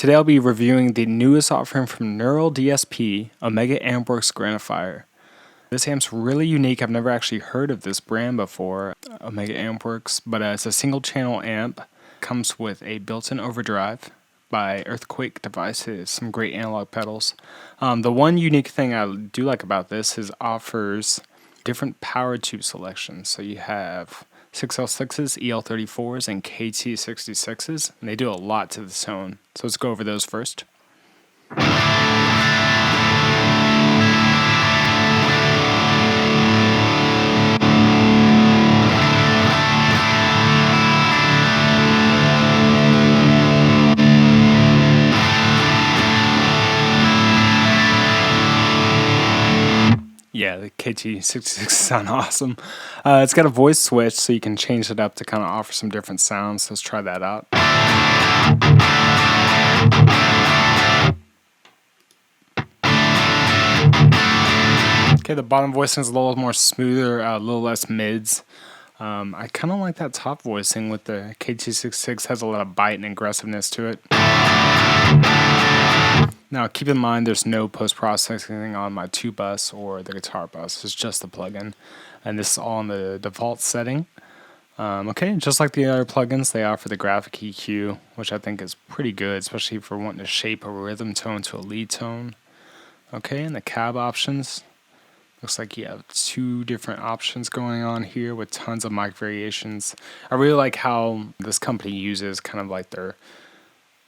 Today I'll be reviewing the newest offering from Neural DSP, Omega Ampworks Granophyre. This amp's really unique. I've never actually heard of this brand before, Omega Ampworks, but it's a single channel amp. Comes with a built-in overdrive by Earthquake Devices, some great analog pedals. The one unique thing I do like about this is offers different power tube selections. So you have 6L6s, EL34s, and KT66s, and they do a lot to the tone. So let's go over those first. Yeah, the KT66 sound awesome. It's got a voice switch, so you can change it up to kind of offer some different sounds. Let's try that out. Okay, the bottom voicing is a little more smoother, a little less mids. I kind of like that top voicing with the KT66. Has a lot of bite and aggressiveness to it. Now, keep in mind there's no post-processing on my 2-bus or the guitar bus. It's just the plugin. And this is all in the default setting. Okay, just like the other plugins, they offer the graphic EQ, which I think is pretty good, especially for wanting to shape a rhythm tone to a lead tone. Okay, and the cab options. Looks like you have 2 different options going on here with tons of mic variations. I really like how this company uses kind of like their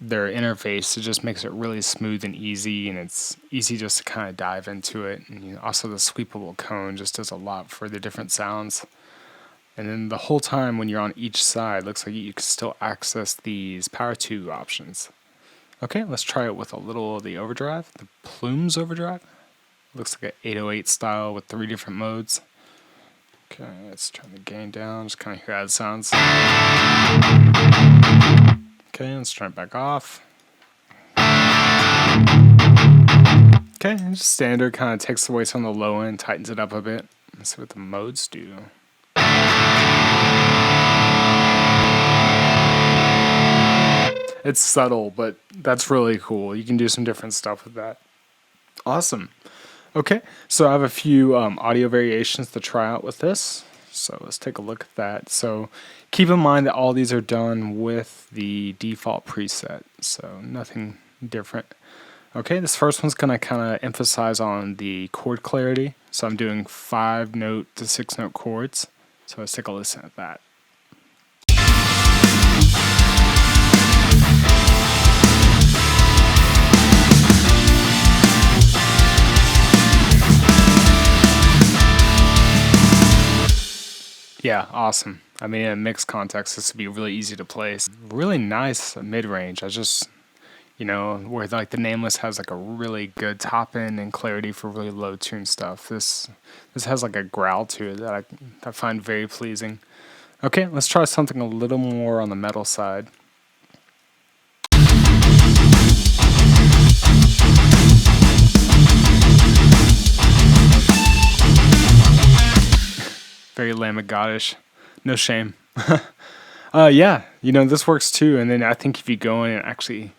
interface. It just makes it really smooth and easy, and it's easy just to kind of dive into it. And also the sweepable cone just does a lot for the different sounds. And then the whole time when you're on each side, looks like you can still access these power tube options. Okay, let's try it with a little of the overdrive, the Plumes overdrive. Looks like an 808 style with 3 different modes. Okay, let's turn the gain down, just kind of hear how it sounds. Okay, let's turn it back off. Okay, just standard, kind of takes the voice on the low end, tightens it up a bit. Let's see what the modes do. It's subtle, but that's really cool. You can do some different stuff with that. Awesome. Okay, so I have a few audio variations to try out with this. So let's take a look at that. So keep in mind that all these are done with the default preset, so nothing different. Okay, this first one's going to kind of emphasize on the chord clarity. So I'm doing 5-note to 6-note chords. So let's take a listen at that. Yeah, awesome. I mean, in a mixed context, this would be really easy to play. Really nice mid-range. I just, where like the Nameless has like a really good top end and clarity for really low tune stuff. This has like a growl to it that I find very pleasing. Okay, let's try something a little more on the metal side. Very Lamb of God-ish. No shame. Yeah, this works too. And then I think if you go in and actually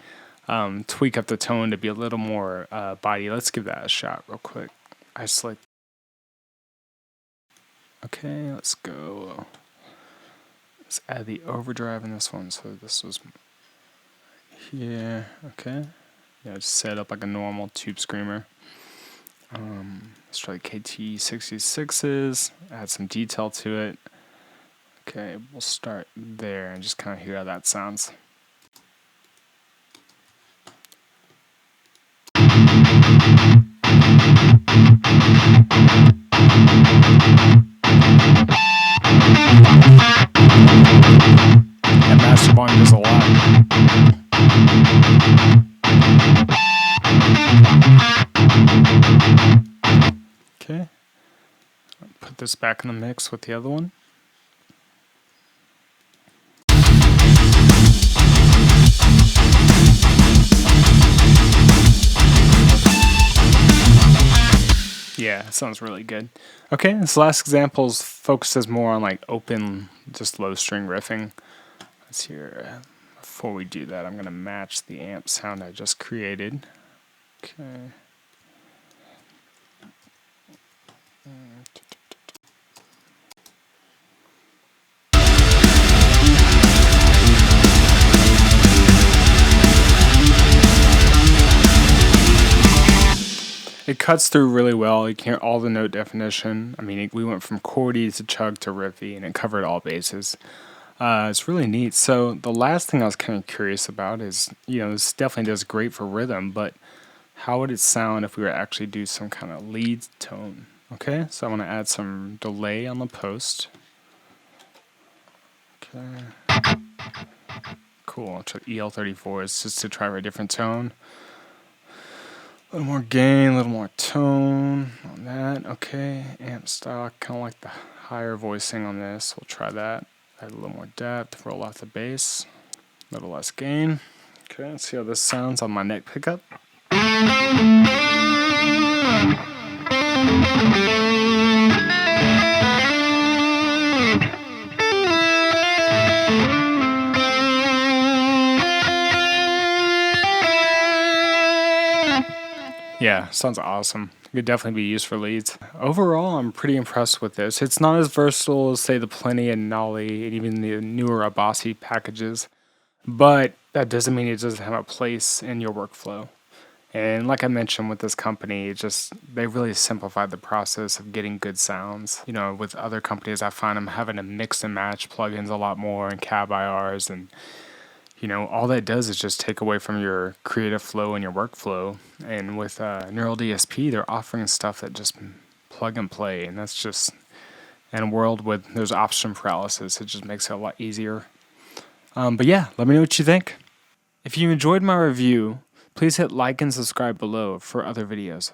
tweak up the tone to be a little more body, let's give that a shot real quick. Isolate. Okay, let's go. Let's add the overdrive in this one. So this was here. Okay. Yeah, just set up like a normal tube screamer. Let's try the KT66s, add some detail to it. Okay, we'll start there and just kind of hear how that sounds. And master volume does a lot. Okay, put this back in the mix with the other one. Yeah, it sounds really good. Okay, this last example focuses more on like open, just low string riffing. Let's hear before we do that, I'm going to match the amp sound I just created. Okay. It cuts through really well. You can hear all the note definition. I mean, we went from chordy to chug to riffy, and it covered all bases. It's really neat. So the last thing I was kind of curious about is, this definitely does great for rhythm, but how would it sound if we were actually do some kind of lead tone? Okay, so I'm going to add some delay on the post. Okay. Cool. EL34 is just to try for a different tone. A little more gain, a little more tone on that. Okay, amp style, kind of like the higher voicing on this. We'll try that. Add a little more depth, roll off the bass, a little less gain. Okay, let's see how this sounds on my neck pickup. Yeah, sounds awesome. It could definitely be used for leads. Overall, I'm pretty impressed with this. It's not as versatile as, say, the Plenty and Nolly and even the newer Abasi packages, but that doesn't mean it doesn't have a place in your workflow. And like I mentioned with this company, they really simplified the process of getting good sounds. With other companies, I find them having to mix and match plugins a lot more and cab IRs, and all that does is just take away from your creative flow and your workflow. And with Neural DSP, they're offering stuff that just plug and play, and that's just, in a world with there's option paralysis, it just makes it a lot easier. But yeah, let me know what you think. If you enjoyed my review, please hit like and subscribe below for other videos.